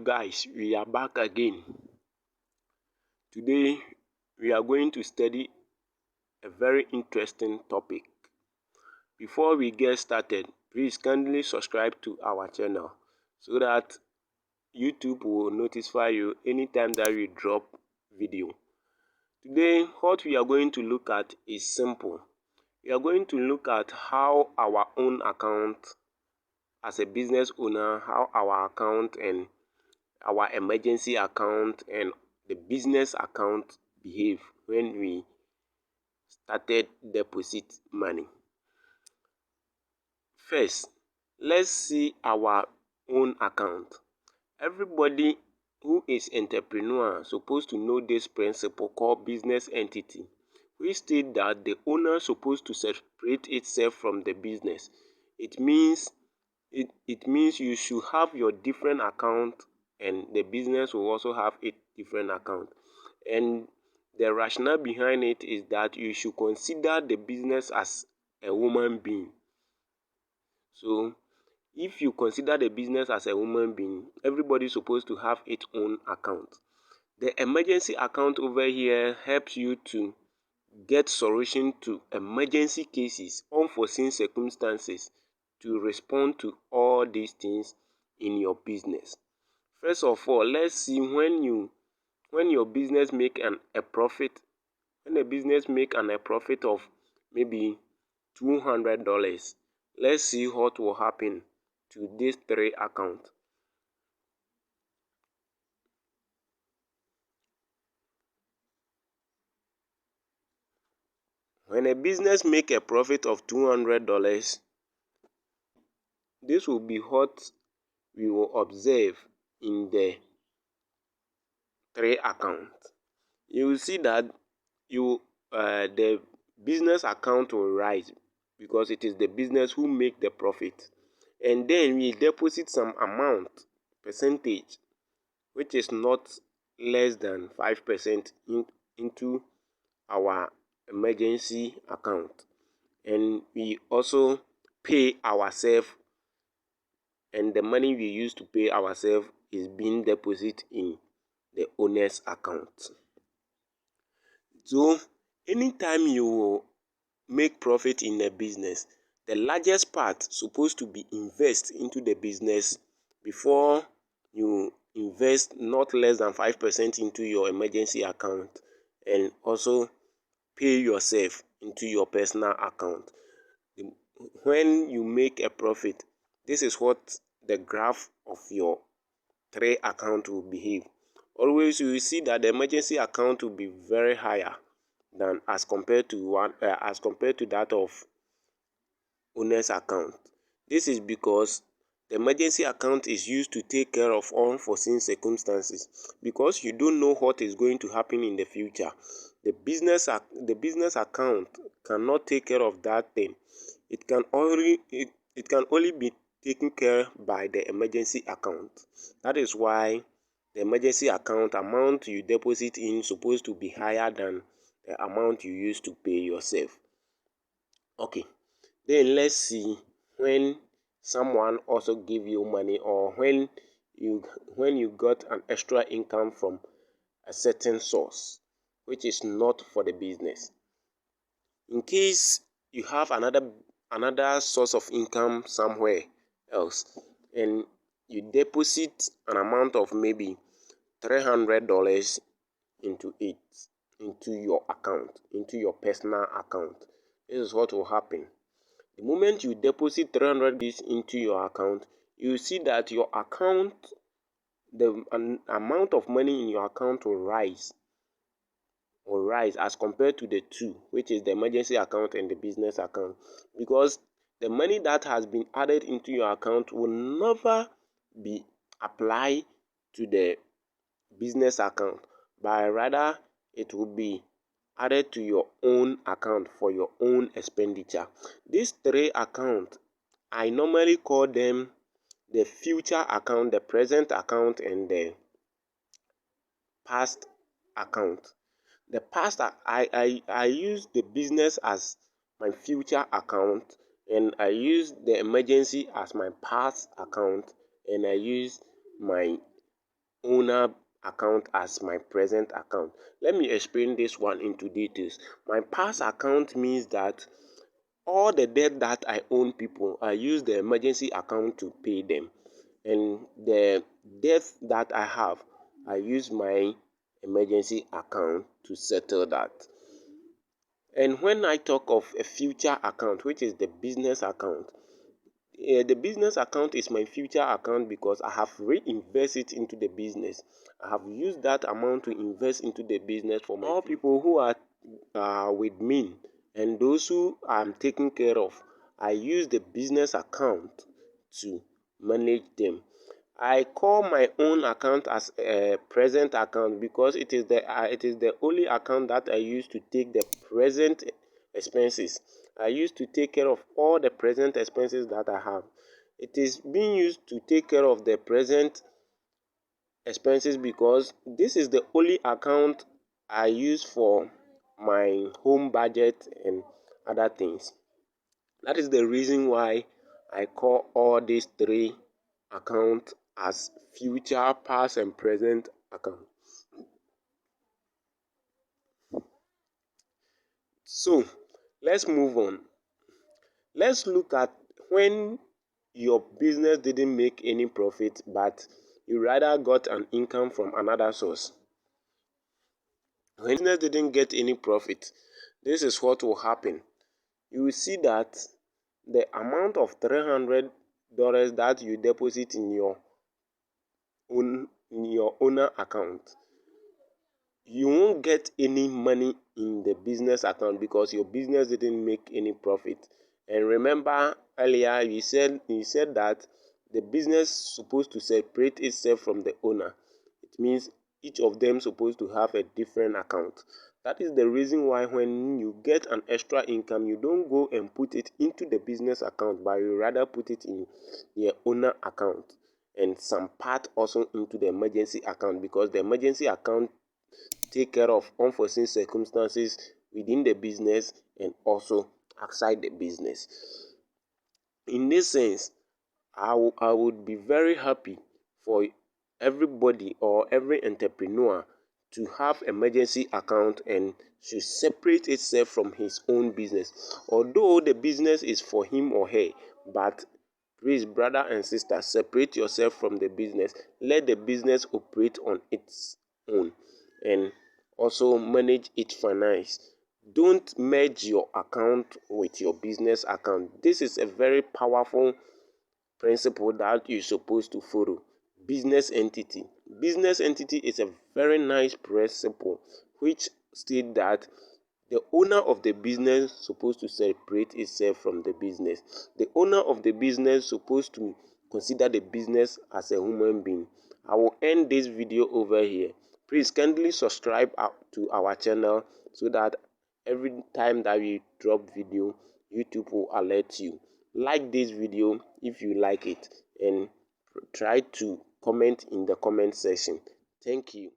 guys, we are back again. Today we are going to study a very interesting topic. Before we get started, please kindly subscribe to our channel so that YouTube will notify you anytime that we drop video. Today what we are going to look at is simple. We are going to look at how our own account as a business owner, how our account and our emergency account and the business account behave when we started deposit money. First, let's see our own account. Everybody who is entrepreneur supposed to know this principle called business entity, which state that the owner supposed to separate itself from the business. It means you should have your different account and the business will also have a different account. And the rationale behind it is that you should consider the business as a human being. So if you consider the business as a human being, everybody is supposed to have its own account. The emergency account over here helps you to get solution to emergency cases, unforeseen circumstances, to respond to all these things in your business. First of all, let's see when your business make a profit. When a business make a profit of maybe $200, let's see what will happen to these three accounts. When a business make a profit of $200, this will be what we will observe in the three accounts. You will see that the business account will rise because it is the business who make the profit, and then we deposit some amount, percentage, which is not less than 5% into our emergency account, and we also pay ourselves, and the money we use to pay ourselves is being deposited in the owner's account. So anytime you make profit in a business, the largest part supposed to be invest into the business before you invest not less than 5% into your emergency account, and also pay yourself into your personal account. When you make a profit, this is what the graph of your three account will behave. Always you will see that the emergency account will be very higher than as compared to that of owner's account. This is because the emergency account is used to take care of unforeseen circumstances, because you don't know what is going to happen in the future. The business account cannot take care of that thing. It can only be taken care by the emergency account. That is why the emergency account amount you deposit in supposed to be higher than the amount you use to pay yourself. Okay, then let's see when someone also give you money, or when you got an extra income from a certain source which is not for the business. In case you have another source of income somewhere else, and you deposit an amount of maybe $300 into your account, into your personal account. This is what will happen. The moment you deposit $300 into your account, you see that your account, the amount of money in your account will rise as compared to the two, which is the emergency account and the business account, because the money that has been added into your account will never be applied to the business account, but rather it will be added to your own account for your own expenditure. These three accounts, I normally call them the future account, the present account, and the past account. The past, I use the business as my future account, and I use the emergency as my past account, and I use my owner account as my present account. Let me explain this one into details. My past account means that all the debt that I own people, I use the emergency account to pay them. And the debt that I have, I use my emergency account to settle that. And when I talk of a future account, which is the business account, the business account is my future account because I have reinvested into the business. I have used that amount to invest into the business for all people who are with me and those who I'm taking care of. I use the business account to manage them. I call my own account as a present account because it is the only account that I use to take the present expenses. I used to take care of all the present expenses that I have. It is being used to take care of the present expenses because this is the only account I use for my home budget and other things. That is the reason why I call all these three accounts as future, past, and present accounts. So let's move on. Let's look at when your business didn't make any profit, but you rather got an income from another source. When business didn't get any profit, this is what will happen. You will see that the amount of $300 that you deposit in your owner account, you won't get any money in the business account because your business didn't make any profit. And remember earlier you said that the business supposed to separate itself from the owner. It means each of them supposed to have a different account. That is the reason why when you get an extra income, you don't go and put it into the business account, but you rather put it in the owner account and some part also into the emergency account, because the emergency account take care of unforeseen circumstances within the business and also outside the business. In this sense, I would be very happy for everybody or every entrepreneur to have emergency account and to separate itself from his own business. Although the business is for him or her, but please, brother and sister, separate yourself from the business. Let the business operate on its own and also manage its finance. Don't merge your account with your business account. This is a very powerful principle that you're supposed to follow. Business entity. Business entity is a very nice principle which states that the owner of the business is supposed to separate itself from the business. The owner of the business is supposed to consider the business as a human being. I will end this video over here. Please kindly subscribe to our channel so that every time that we drop video, YouTube will alert you. Like this video if you like it and try to comment in the comment section. Thank you.